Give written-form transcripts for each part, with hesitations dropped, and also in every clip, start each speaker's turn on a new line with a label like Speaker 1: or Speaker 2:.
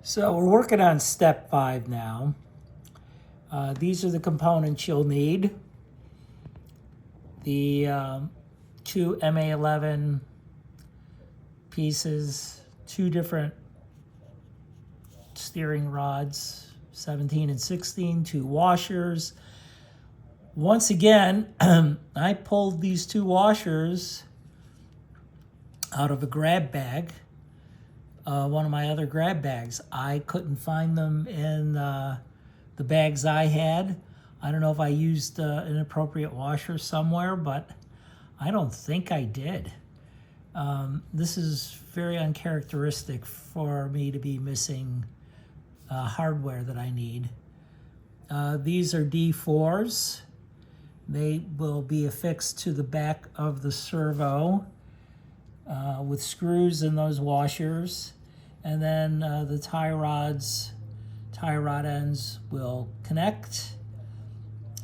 Speaker 1: So we're working on step 5 now. These are the components you'll need. The 2 MA11 pieces, 2 different steering rods, 17 and 16, 2 washers. Once again, I pulled these 2 washers out of a grab bag, one of my other grab bags. I couldn't find them in the bags I had. I don't know if I used an appropriate washer somewhere, but I don't think I did. This is very uncharacteristic for me to be missing hardware that I need. These are D4s. They will be affixed to the back of the servo with screws in those washers. And then the tie rod ends will connect,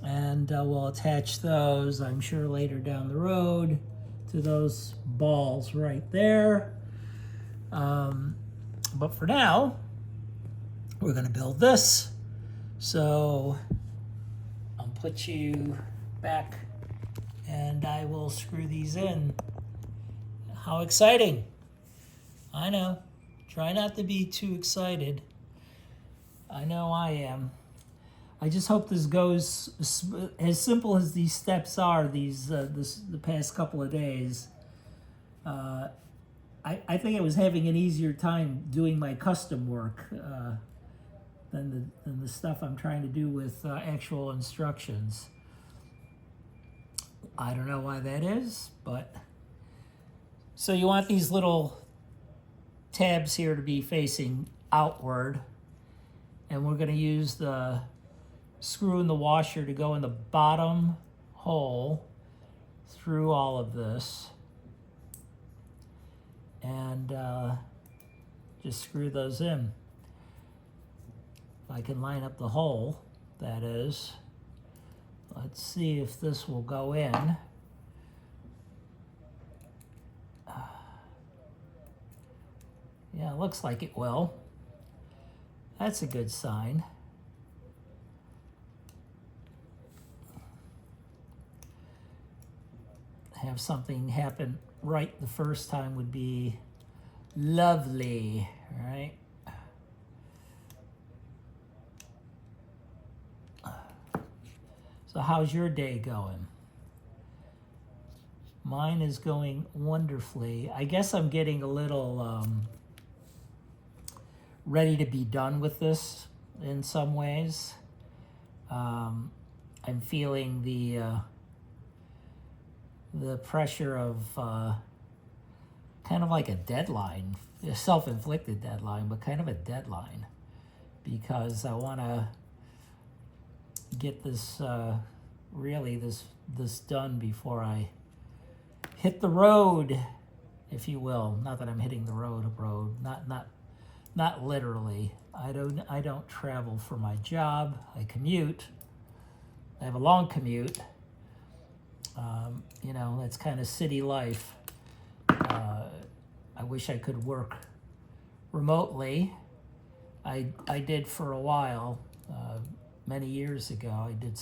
Speaker 1: and we'll attach those, I'm sure, later down the road to those balls right there. But for now, we're going to build this. So I'll put you back and I will screw these in. How exciting! I know. Try not to be too excited. I know I am. I just hope this goes as simple as these steps are. The past couple of days. I think I was having an easier time doing my custom work than the stuff I'm trying to do with actual instructions. I don't know why that is, but so you want these little tabs here to be facing outward, and we're going to use the screw in the washer to go in the bottom hole through all of this, and just screw those in. If I can line up the hole, that is. Let's see if this will go in. Yeah, it looks like it will. That's a good sign. Have something happen right the first time would be lovely, right? So how's your day going? Mine is going wonderfully. I guess I'm getting a little ready to be done with this in some ways. I'm feeling the pressure of kind of like a deadline, a self-inflicted deadline, but kind of a deadline, because I want to get this this done before I hit the road, if you will. Not that I'm hitting the road, not literally. I don't travel for my job. I commute. I have a long commute. You know, that's kind of city life. I wish I could work remotely. I did for a while, many years ago. I did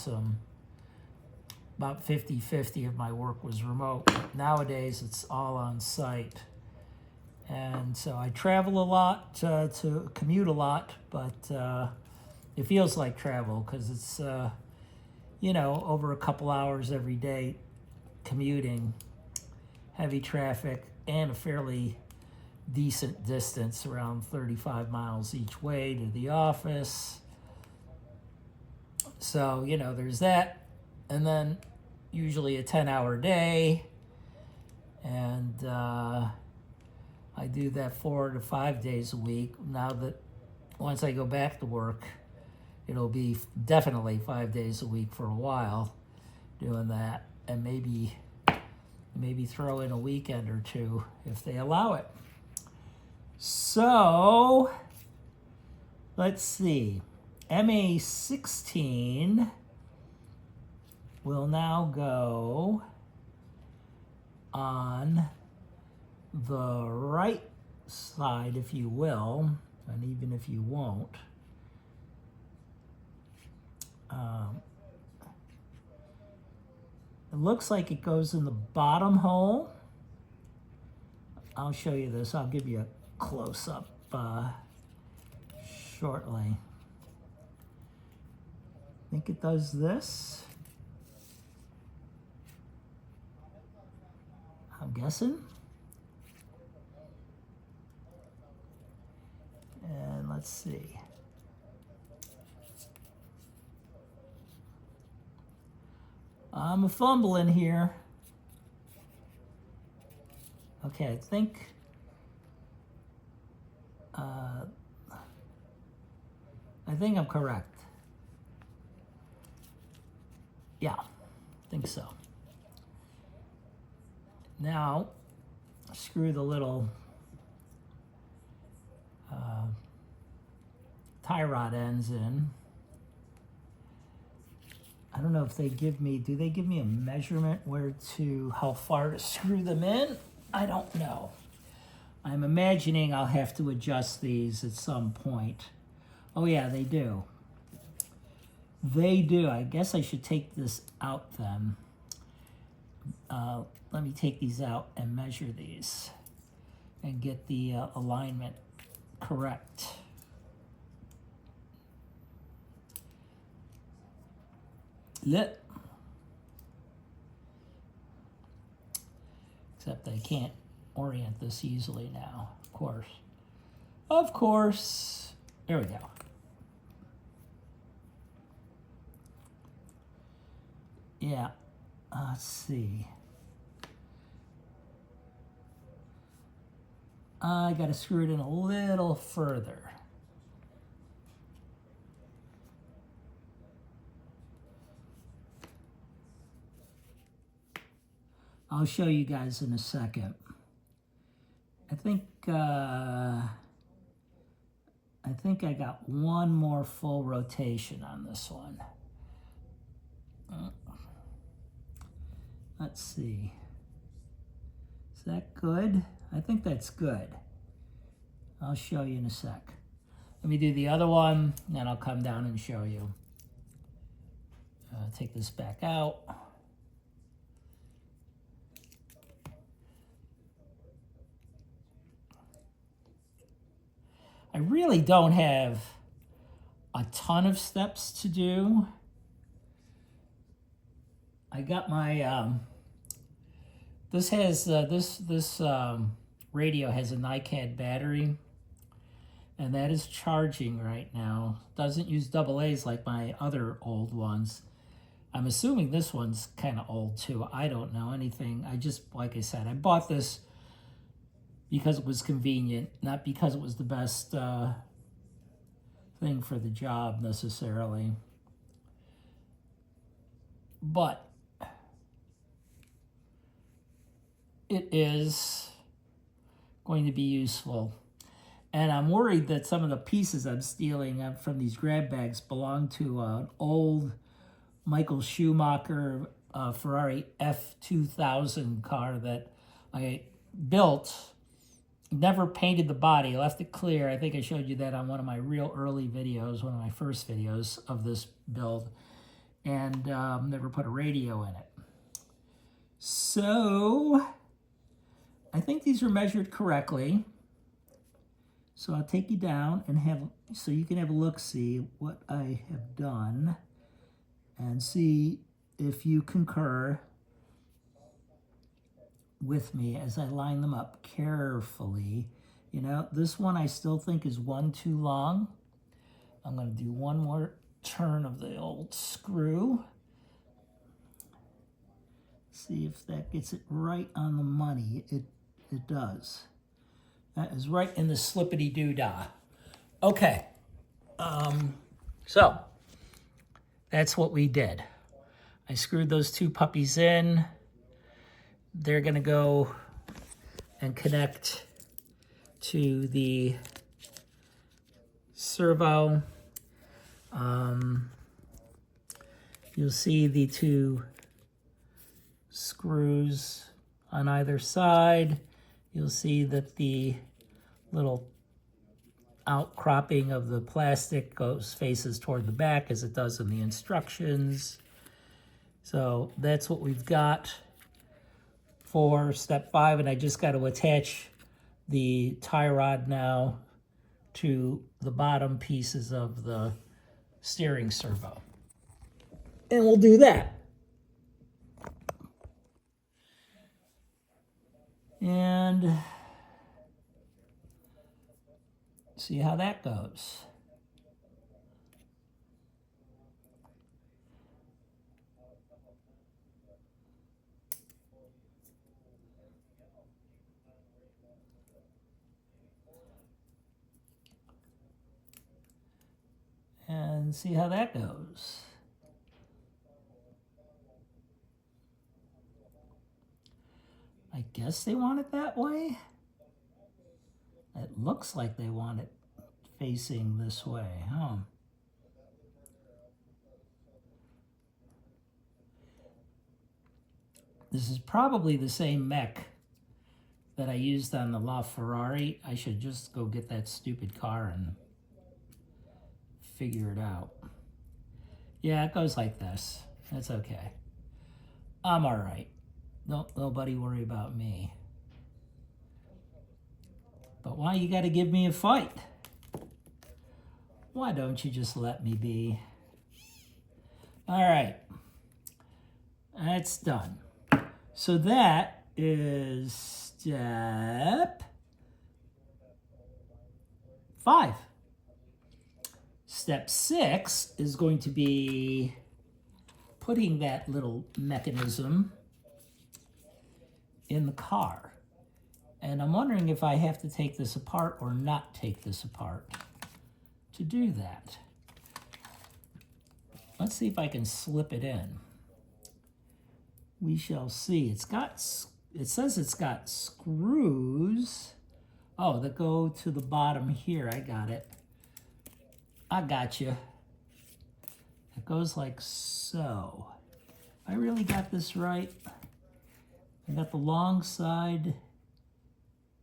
Speaker 1: about 50-50 of my work was remote. Nowadays, it's all on site. And so I travel a lot, to commute a lot, but it feels like travel because it's, you know, over a couple hours every day commuting, heavy traffic, and a fairly decent distance, around 35 miles each way to the office. So, you know, there's that. And then usually a 10-hour day. And I do that 4 to 5 days a week. Now that once I go back to work, it'll be definitely 5 days a week for a while doing that. And maybe throw in a weekend or two if they allow it. So, let's see. MA16 will now go on the right side, if you will. and even if you won't, it looks like it goes in the bottom hole. I'll show you this. I'll give you a close-up shortly. I think it does this. I'm guessing. And let's see. I'm fumbling here. Okay, I think I'm correct. Yeah, I think so. Now, screw the little tie rod ends in. I don't know if they give me, do they give me a measurement how far to screw them in? I don't know. I'm imagining I'll have to adjust these at some point. Oh yeah, they do. They do. I guess I should take this out then. Let me take these out and measure these and get the alignment correct. Lit. Except I can't orient this easily now, of course. Of course. There we go. Yeah. Let's see. I got to screw it in a little further. I'll show you guys in a second. I think I got one more full rotation on this one. Let's see. Is that good? I think that's good. I'll show you in a sec. Let me do the other one, and then I'll come down and show you. Take this back out. I really don't have a ton of steps to do. I got my this has this radio has a NiCad battery, and that is charging right now. Doesn't use AA's like my other old ones. I'm assuming this one's kind of old too. I don't know anything. I just, like I said, I bought this because it was convenient, not because it was the best thing for the job necessarily. But it is going to be useful. And I'm worried that some of the pieces I'm stealing from these grab bags belong to an old Michael Schumacher Ferrari F2000 car that I built. Never painted the body, left it clear. I think I showed you that on one of my real early videos, one of my first videos of this build. And never put a radio in it. So I think these are measured correctly. So I'll take you down and so you can have a look-see what I have done and see if you concur with me as I line them up carefully. You know, this one I still think is one too long. I'm going to do one more turn of the old screw. See if that gets it right on the money. It does. That is right in the slippity-doo-dah. Okay. So that's what we did. I screwed those two puppies in. They're going to go and connect to the servo. You'll see the two screws on either side. You'll see that the little outcropping of the plastic faces toward the back as it does in the instructions. So that's what we've got for step 5, and I just got to attach the tie rod now to the bottom pieces of the steering servo. And we'll do that. And see how that goes. And see how that goes. I guess they want it that way. It looks like they want it facing this way, huh? This is probably the same mech that I used on the LaFerrari. I should just go get that stupid car and figure it out. Yeah, it goes like this. That's okay. I'm all right. Nobody worry about me. But why you got to give me a fight? Why don't you just let me be? All right. That's done. So that is step 5. Step 6 is going to be putting that little mechanism in the car. And I'm wondering if I have to take this apart or not take this apart to do that. Let's see if I can slip it in. We shall see. It says it's got screws. Oh, that go to the bottom here. I got it. I got you. It goes like so. I really got this right. I got the long side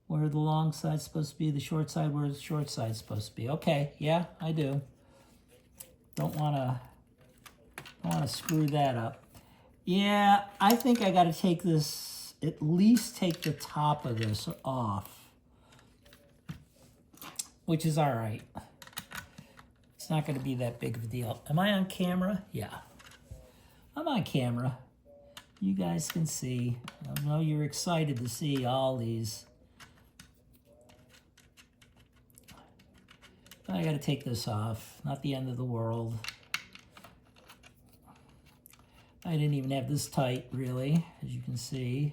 Speaker 1: where the long side's supposed to be, the short side where the short side's supposed to be. Okay, yeah, I do. Don't wanna screw that up. Yeah, I think I gotta take this, at least take the top of this off, which is all right. It's not gonna be that big of a deal. Am I on camera? Yeah, I'm on camera. You guys can see. I know you're excited to see all these. I gotta take this off. Not the end of the world. I didn't even have this tight, really, as you can see.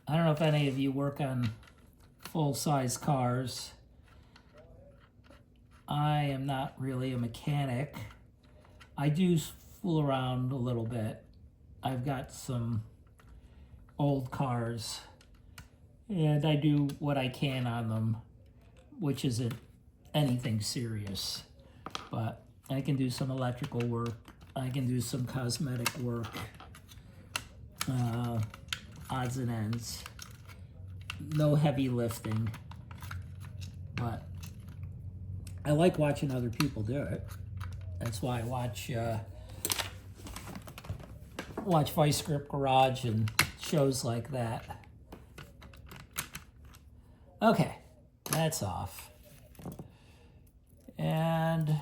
Speaker 1: I don't know if any of you work on full-size cars. I am not really a mechanic. I do fool around a little bit. I've got some old cars and I do what I can on them, which isn't anything serious. But I can do some electrical work. I can do some cosmetic work, odds and ends. No heavy lifting, but I like watching other people do it. That's why I watch Vice Grip Garage and shows like that. Okay, that's off. And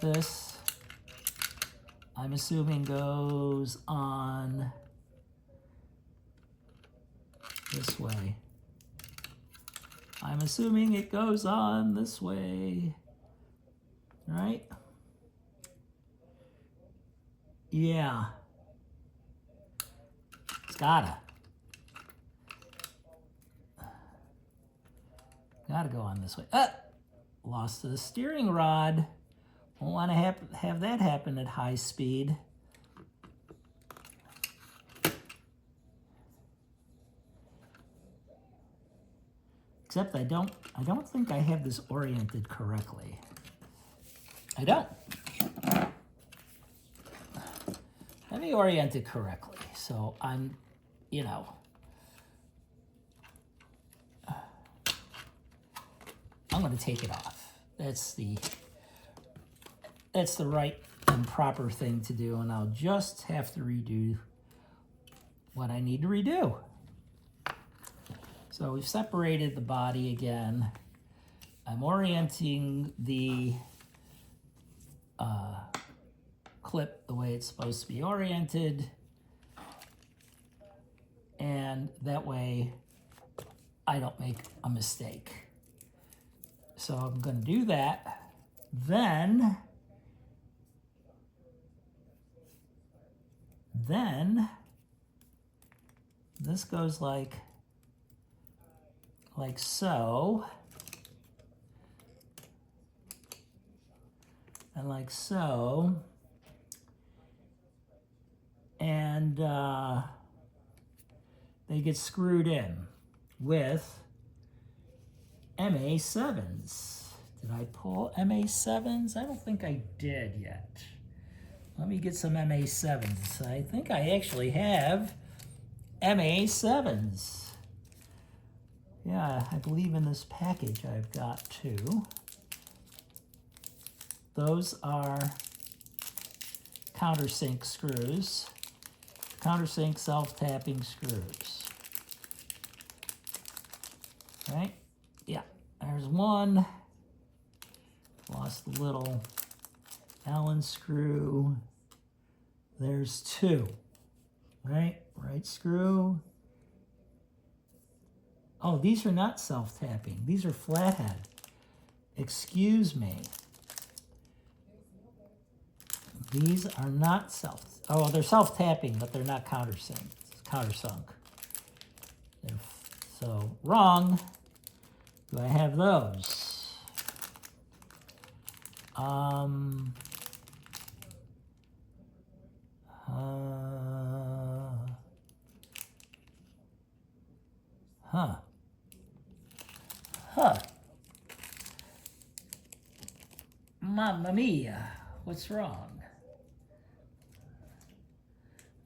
Speaker 1: this, I'm assuming, goes on this way. I'm assuming it goes on this way, right? Yeah. It's gotta go on this way. Lost the steering rod. Won't want to have that happen at high speed. Except I don't think I have this oriented correctly. I don't. let me orient it correctly. So I'm, you know, I'm going to take it off. That's the right and proper thing to do, and I'll just have to redo what I need to redo. So we've separated the body again. I'm orienting the clip the way it's supposed to be oriented, and that way I don't make a mistake. So I'm going to do that. Then this goes like so, and like so, and they get screwed in with MA7s. Did I pull MA7s? I don't think I did yet. Let me get some MA7s. I think I actually have MA7s. Yeah, I believe in this package I've got two. Those are countersink screws. Countersink self-tapping screws. Right? Yeah, there's one. Lost the little Allen screw. There's two. Right? Right screw. Oh, these are not self-tapping. These are flathead. Excuse me. These are not oh, they're self-tapping, but they're not countersunk. So, wrong. Do I have those? Huh. Mamma mia. What's wrong?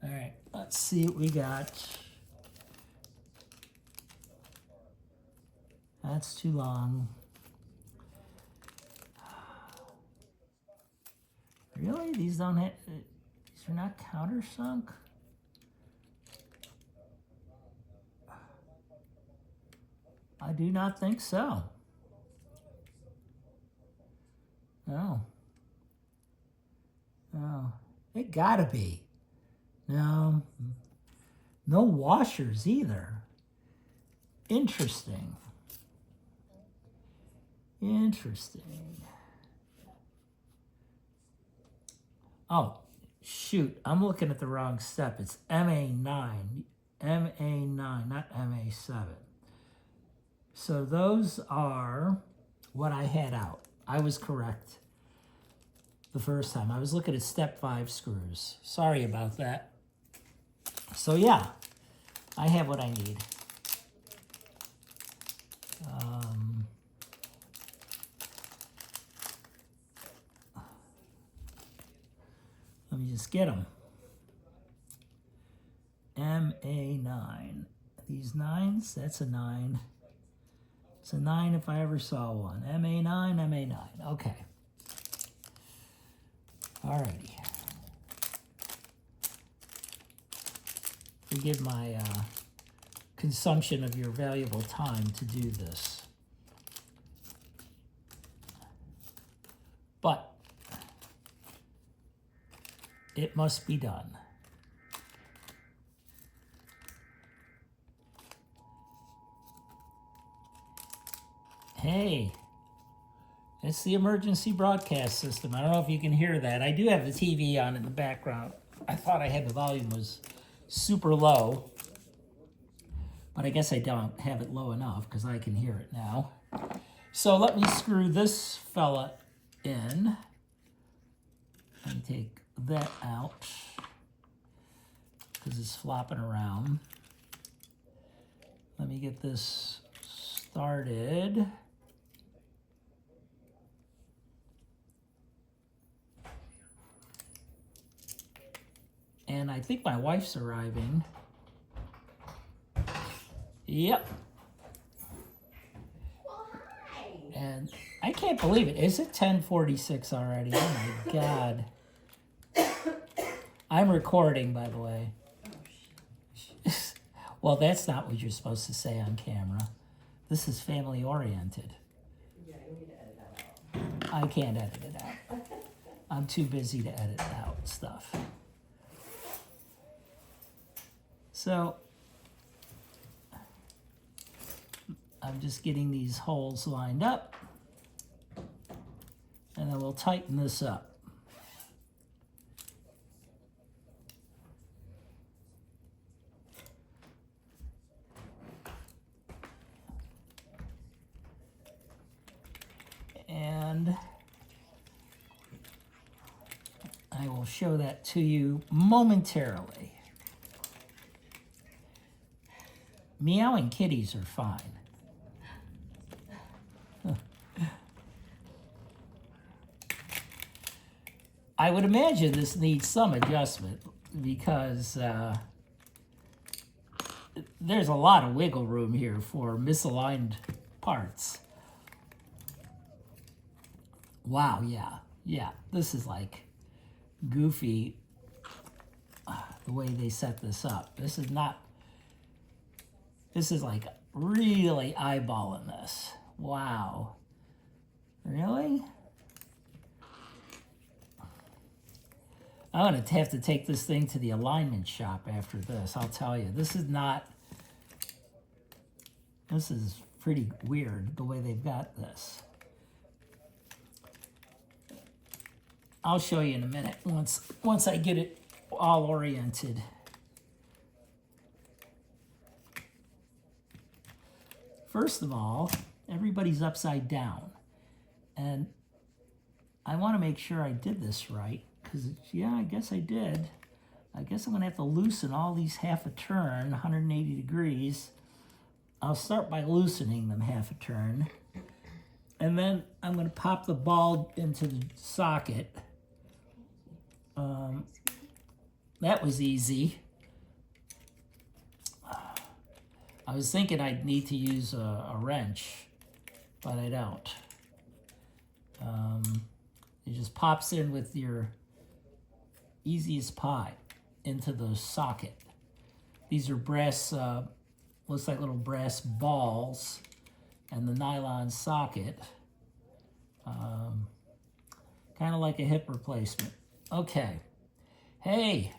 Speaker 1: All right, let's see what we got. That's too long. Really? These don't have, these are not countersunk? I do not think so. No. No. It gotta be. No. No washers either. Interesting. Interesting. Oh, shoot. I'm looking at the wrong step. It's MA9. MA9, not MA7. So those are what I had out. I was correct the first time. I was looking at step 5 screws. Sorry about that. So yeah, I have what I need. Let me just get them. MA9. These 9s, that's a 9. It's a 9 if I ever saw one. MA9, MA9. Okay. Alrighty. Forgive my consumption of your valuable time to do this. But it must be done. Hey, it's the emergency broadcast system. I don't know if you can hear that. I do have the TV on in the background. I thought I had the volume was super low, but I guess I don't have it low enough because I can hear it now. So let me screw this fella in and take that out because it's flopping around. Let me get this started. And I think my wife's arriving. Yep.
Speaker 2: Well, hi.
Speaker 1: And I can't believe it. Is it 10:46 already? Oh my God. I'm recording, by the way. Well, that's not what you're supposed to say on camera. This is family oriented.
Speaker 2: Yeah, you need to edit that out.
Speaker 1: I can't edit it out. I'm too busy to edit out stuff. So, I'm just getting these holes lined up, and then we'll tighten this up. And I will show that to you momentarily. Meowing kitties are fine. I would imagine this needs some adjustment because there's a lot of wiggle room here for misaligned parts. Wow, yeah, this is like goofy the way they set this up. This is like really eyeballing this. Wow. Really? I'm going to have to take this thing to the alignment shop after this, I'll tell you. This is pretty weird the way they've got this. I'll show you in a minute once I get it all oriented. First of all, everybody's upside down. And I want to make sure I did this right, because yeah, I guess I did. I guess I'm going to have to loosen all these half a turn, 180 degrees. I'll start by loosening them half a turn. And then I'm going to pop the ball into the socket. That was easy. I was thinking I'd need to use a wrench, but I don't. It just pops in with your easy as pie into the socket. These are brass, looks like little brass balls, and the nylon socket, kind of like a hip replacement. Okay, hey,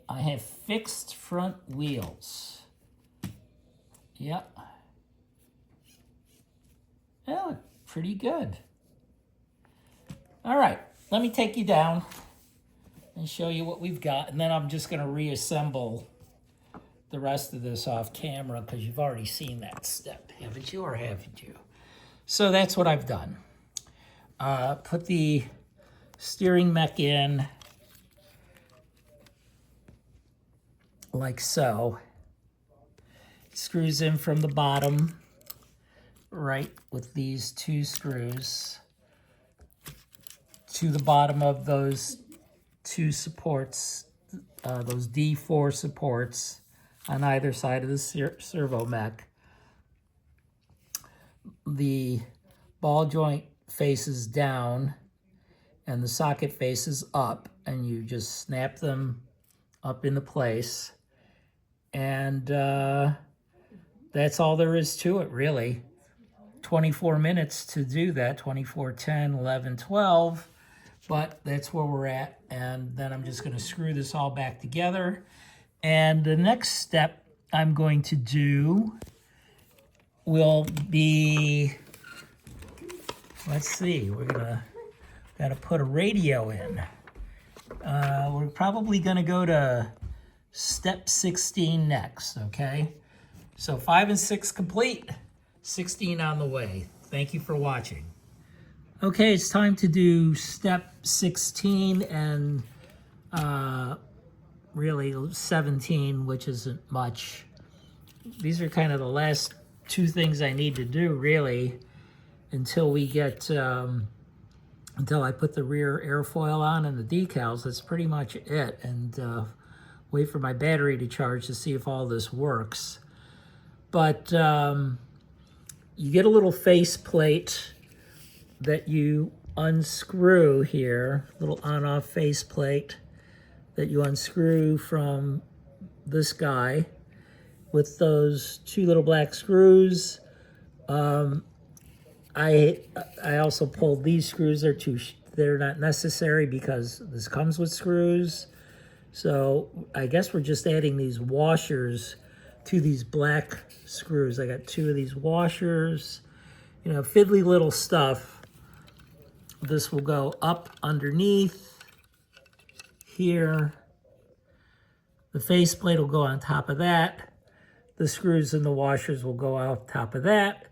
Speaker 1: I have fixed front wheels. Yep. They look pretty good. All right, let me take you down and show you what we've got, and then I'm just going to reassemble the rest of this off camera because you've already seen that step, haven't you, or haven't you? So that's what I've done. Put the steering mech in like so. Screws in from the bottom, right, with these two screws to the bottom of those two supports, those D4 supports on either side of the servo mech. The ball joint faces down and the socket faces up, and you just snap them up into place. And that's all there is to it, really. 24 minutes to do that, 24, 10, 11, 12. But that's where we're at. And then I'm just going to screw this all back together. And the next step I'm going to do will be, let's see, we're gotta put a radio in. We're probably gonna go to step 16 next, okay? So 5 and 6 complete, 16 on the way. Thank you for watching. Okay, it's time to do step 16 and really 17, which isn't much. These are kind of the last two things I need to do, really, until we get, until I put the rear airfoil on and the decals. That's pretty much it. And wait for my battery to charge to see if all this works. But you get a little face plate that you unscrew here, little on-off face plate that you unscrew from this guy with those two little black screws. I also pulled these screws. They're not necessary because this comes with screws. So I guess we're just adding these washers to these black screws. I got two of these washers, you know, fiddly little stuff. This will go up underneath here. The faceplate will go on top of that. The screws and the washers will go on top of that.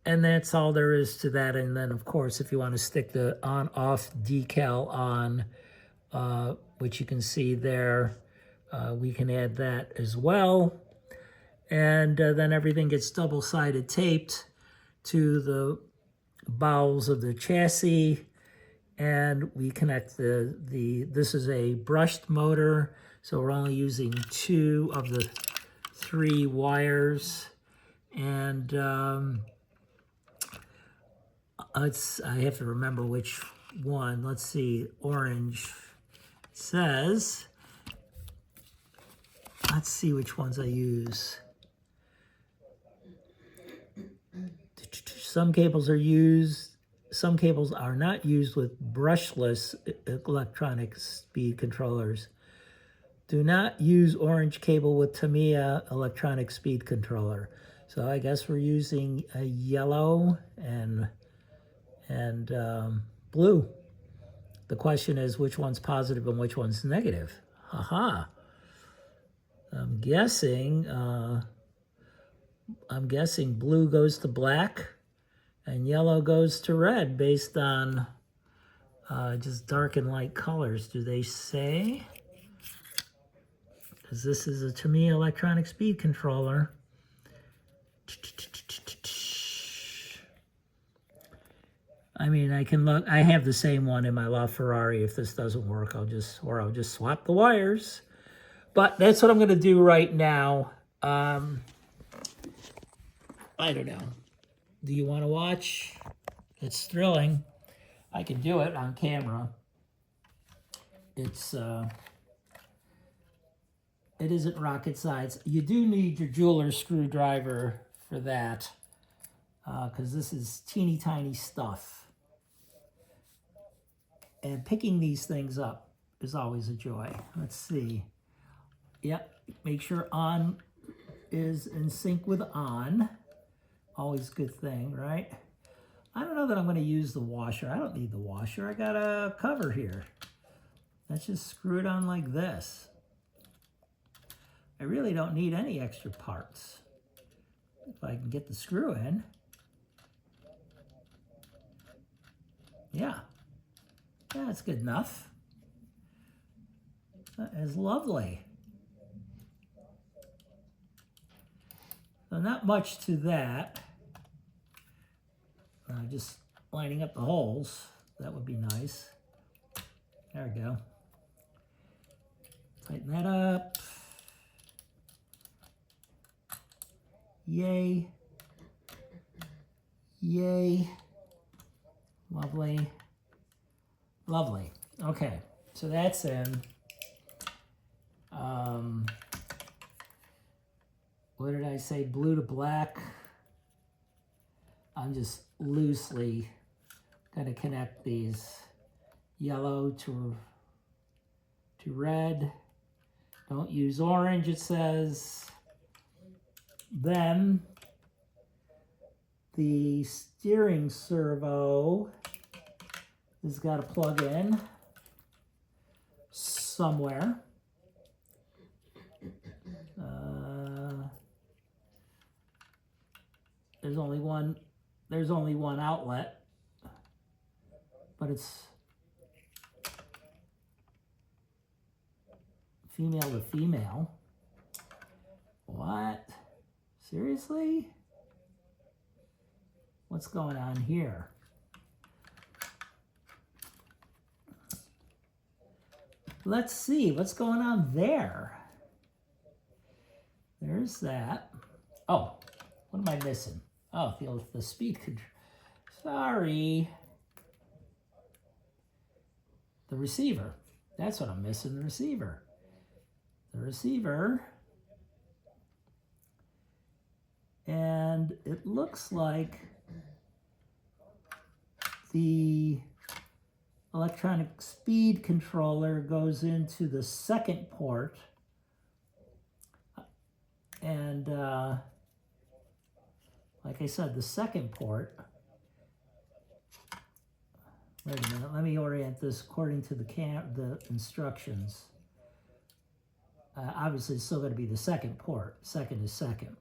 Speaker 1: And that's all there is to that. And then, of course, if you want to stick the on-off decal on, which you can see there, we can add that as well. And then everything gets double-sided taped to the bowels of the chassis. And we connect this is a brushed motor, so we're only using 2 of the 3 wires. And I have to remember which one. Let's see, orange says. Let's see which ones I use. Some cables are used, some cables are not used with brushless electronic speed controllers. Do not use orange cable with Tamiya electronic speed controller. So I guess we're using a yellow and blue. The question is which one's positive and which one's negative. Haha. I'm guessing blue goes to black and yellow goes to red based on just dark and light colors. Do they say? Because this is a Tamiya electronic speed controller. I mean, I can look. I have the same one in my LaFerrari. If this doesn't work, I'll just swap the wires. But that's what I'm going to do right now. I don't know. Do you want to watch? It's thrilling. I can do it on camera. It isn't rocket science. You do need your jeweler's screwdriver for that, because this is teeny tiny stuff. And picking these things up is always a joy. Let's see. Yep, make sure on is in sync with on. Always a good thing, right? I don't know that I'm going to use the washer. I don't need the washer. I got a cover here. Let's just screw it on like this. I really don't need any extra parts. If I can get the screw in. Yeah. Yeah, that's good enough. That is lovely. So not much to that. Just lining up the holes. That would be nice. There we go. Tighten that up. Yay. Yay. Lovely. Lovely. Okay, so that's in. What did I say? Blue to black. I'm just loosely going to connect these yellow to red. Don't use orange, it says. Then the steering servo has got to plug in somewhere. There's only one outlet, but it's female to female. What? Seriously? What's going on here? let's see what's going on there. There's that. Oh, what am I missing? Oh, the speed control. Sorry. The receiver. That's what I'm missing, the receiver. The receiver. And it looks like the electronic speed controller goes into the second port. And like I said, the second port. Wait a minute, let me orient this according to the instructions. Obviously, it's still going to be the second port. Second is second.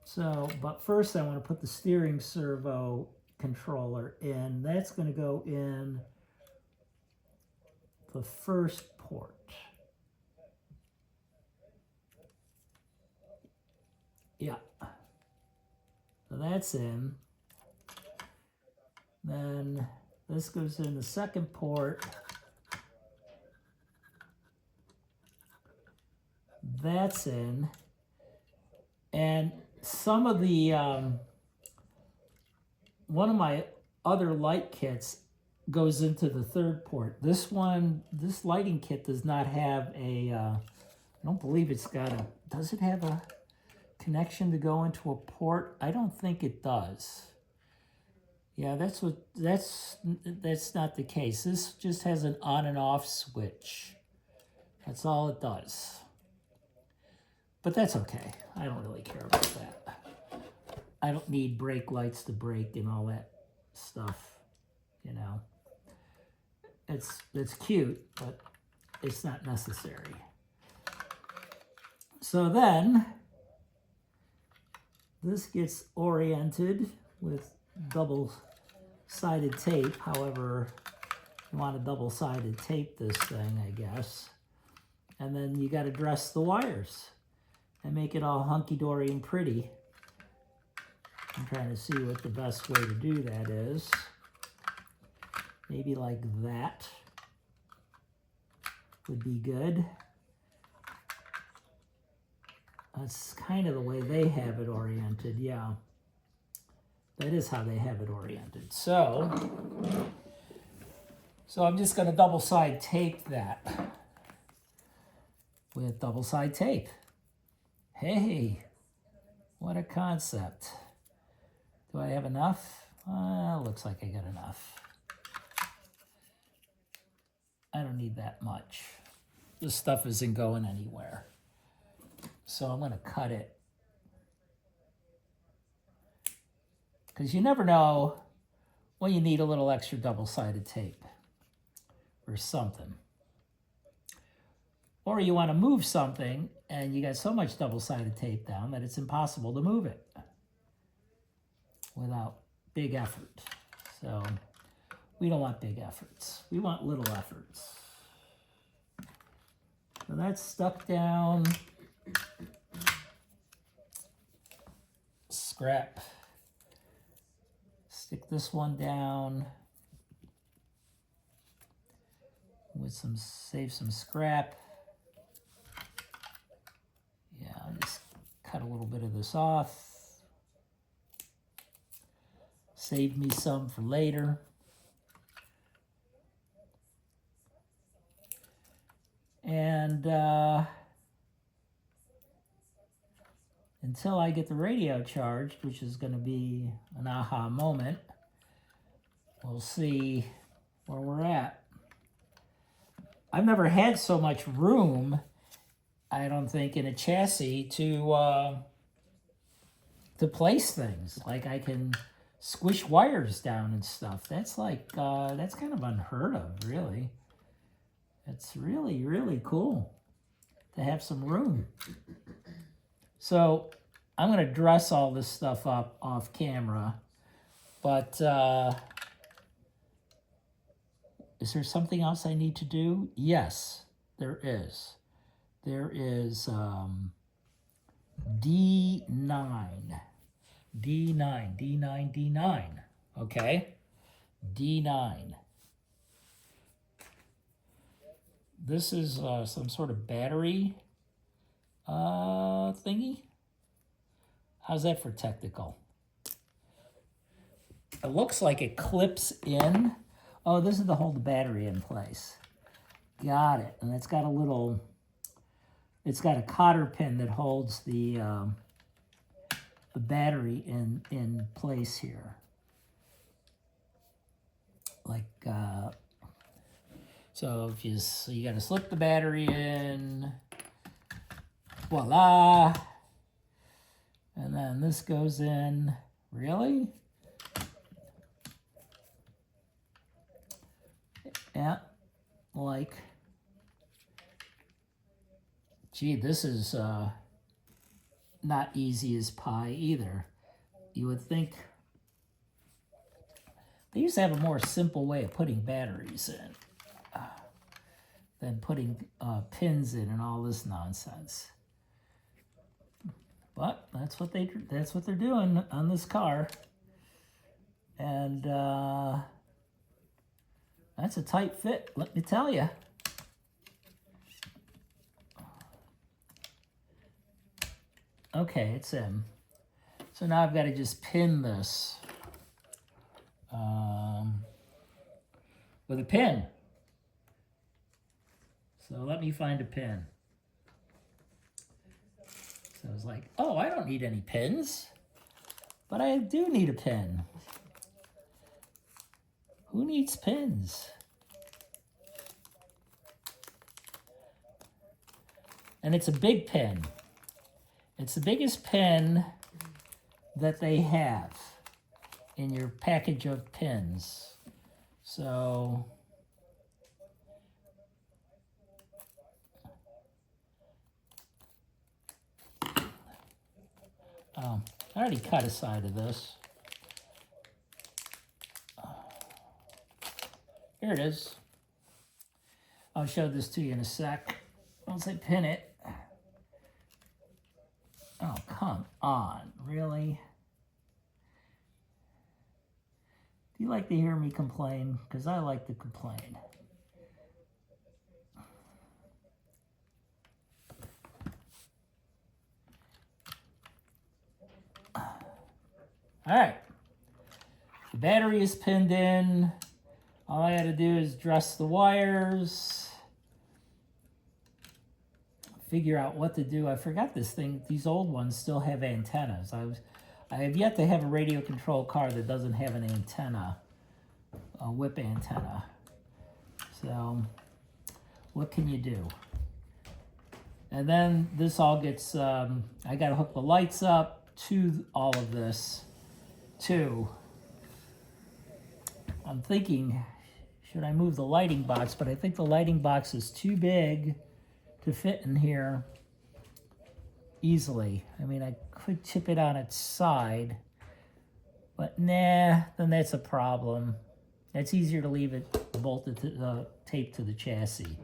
Speaker 1: So, but first I want to put the steering servo controller in. That's going to go in the first port. Yeah. So that's in. Then this goes in the second port. That's in. And some of the, one of my other light kits goes into the third port. This lighting kit does not have a, I don't believe it's got a, does it have a connection to go into a port? I don't think it does. Yeah, that's not the case. This just has an on and off switch. That's all it does. But that's okay. I don't really care about that. I don't need brake lights to brake and all that stuff, you know. It's cute, but it's not necessary. So then, this gets oriented with double-sided tape. However, you want to double-sided tape this thing, I guess. And then you got to dress the wires and make it all hunky-dory and pretty. I'm trying to see what the best way to do that is. Maybe like that would be good. That's kind of the way they have it oriented, yeah. That is how they have it oriented. So I'm just going to double-side tape that with double-side tape. Hey, what a concept. Do I have enough? Looks like I got enough. I don't need that much. This stuff isn't going anywhere. So I'm going to cut it. Because you never know when you need a little extra double-sided tape or something. Or you want to move something and you got so much double-sided tape down that it's impossible to move it without big effort. So we don't want big efforts. We want little efforts. So that's stuck down. Scrap. Stick this one down with save some scrap. Yeah, I'll just cut a little bit of this off. Save me some for later. And until I get the radio charged, which is going to be an aha moment, we'll see where we're at. I've never had so much room, I don't think, in a chassis to place things. Like I can squish wires down and stuff. That's like, that's kind of unheard of, really. It's really, really cool to have some room. So I'm going to dress all this stuff up off camera, but is there something else I need to do? Yes, there is. There is D9, D9, okay? D9. this is some sort of battery thingy. How's that for technical? It looks like it clips in. Oh, this is to hold the battery in place. Got it. And it's got a little, it's got a cotter pin that holds the battery in place here. Like, so if you got to slip the battery in, voila. And then this goes in. Really? Yeah, like, gee, this is not easy as pie either. You would think they used to have a more simple way of putting batteries in than putting pins in and all this nonsense. But that's what they're doing on this car, and that's a tight fit, let me tell you. Okay, it's in. So now I've got to just pin this with a pin. So let me find a pin. So I was like, oh, I don't need any pins, but I do need a pin. Who needs pins? And it's a big pin. It's the biggest pin that they have in your package of pins. So I already cut a side of this. Here it is. I'll show this to you in a sec. Once I pin it. Oh, come on. Really? Do you like to hear me complain? Because I like to complain. All right. The battery is pinned in. All I got to do is dress the wires, figure out what to do. I forgot this thing. These old ones still have antennas. I have yet to have a radio control car that doesn't have an antenna, a whip antenna. So what can you do? And then this all gets, I got to hook the lights up to all of this too. I'm thinking, should I move the lighting box? But I think the lighting box is too big to fit in here easily. I mean, I could tip it on its side, but nah, then that's a problem. It's easier to leave it bolted to taped to the chassis.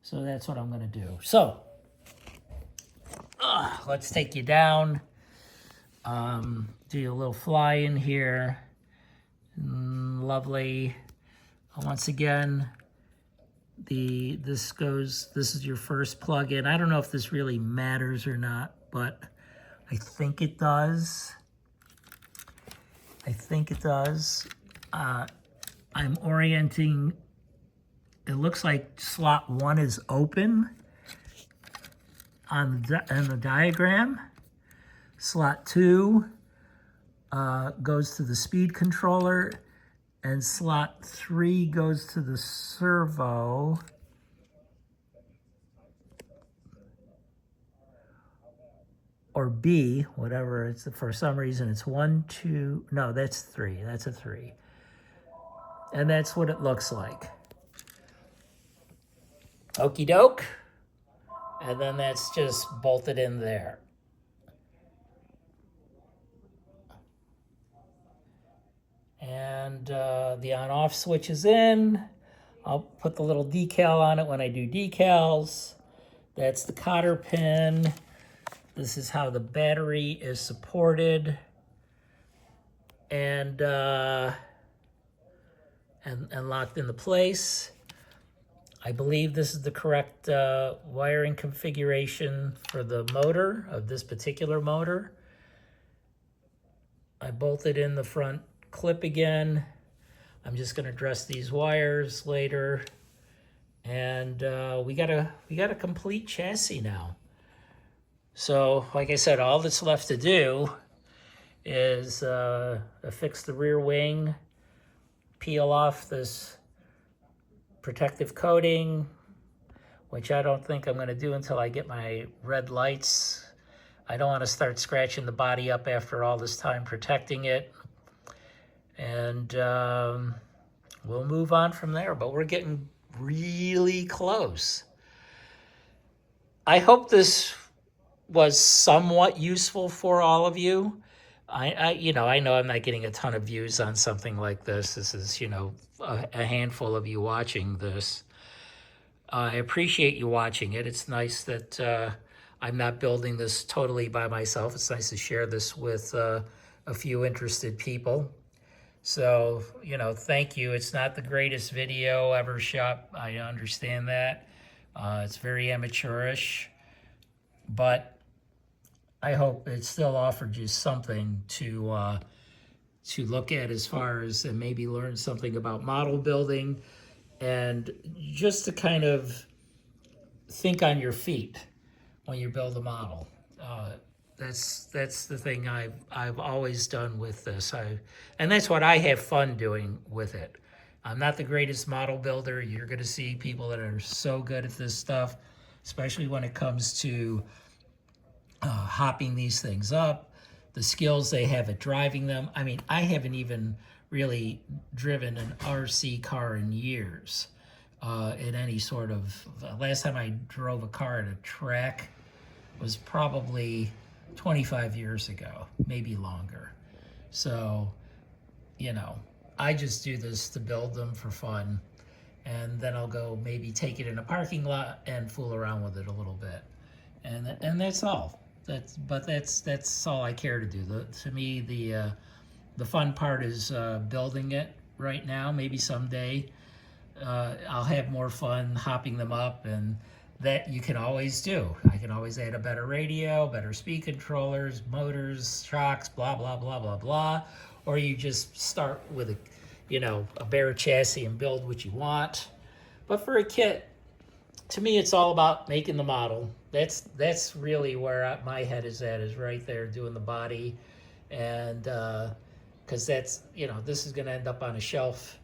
Speaker 1: So that's what I'm gonna do. So, let's take you down. Do a little fly in here. Lovely. Once again, this is your first plug-in. I don't know if this really matters or not, but I think it does. I think it does. I'm orienting, it looks like slot 1 is open on the diagram. Slot 2 goes to the speed controller, and slot 3 goes to the servo. Or B, whatever, it's for some reason it's 1, 2, no, that's 3, that's a 3. And that's what it looks like. Okie doke. And then that's just bolted in there. And the on-off switch is in. I'll put the little decal on it when I do decals. That's the cotter pin. This is how the battery is supported. And locked into place. I believe this is the correct wiring configuration for the motor, of this particular motor. I bolted in the front clip again. I'm just going to dress these wires later. And we got a complete chassis now. So, like I said, all that's left to do is affix the rear wing, peel off this protective coating, which I don't think I'm going to do until I get my red lights. I don't want to start scratching the body up after all this time protecting it. And we'll move on from there, but we're getting really close. I hope this was somewhat useful for all of you. I know I'm not getting a ton of views on something like this. This is, a handful of you watching this. I appreciate you watching it. It's nice that I'm not building this totally by myself. It's nice to share this with a few interested people. So, thank you. It's not the greatest video ever shot. I understand that. It's very amateurish, but I hope it still offered you something to look at as far as, and maybe learn something about model building, and just to kind of think on your feet when you build a model. That's the thing I've always done with this. And that's what I have fun doing with it. I'm not the greatest model builder. You're going to see people that are so good at this stuff, especially when it comes to hopping these things up, the skills they have at driving them. I mean, I haven't even really driven an RC car in years. In any sort of, last time I drove a car at a track was probably 25 years ago, maybe longer. So, I just do this to build them for fun, and then I'll go maybe take it in a parking lot and fool around with it a little bit, and that's all. That's all I care to do. To me, the fun part is building it right now. Maybe someday I'll have more fun hopping them up, and that you can always do. I can always add a better radio, better speed controllers, motors, shocks, blah, blah, blah, blah, blah. Or you just start with a bare chassis and build what you want. But for a kit, to me, it's all about making the model. That's really where my head is at, is right there doing the body. And because that's, this is going to end up on a shelf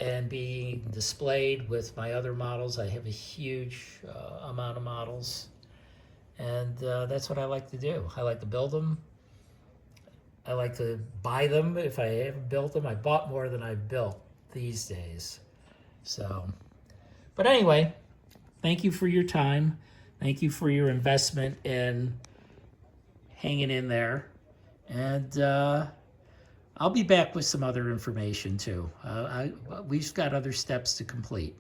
Speaker 1: and being displayed with my other models. I have a huge amount of models, and that's what I like to do. I like to build them. I like to buy them if I haven't built them. I bought more than I've built these days. So, but anyway, thank you for your time. Thank you for your investment in hanging in there. And I'll be back with some other information too. We've got other steps to complete.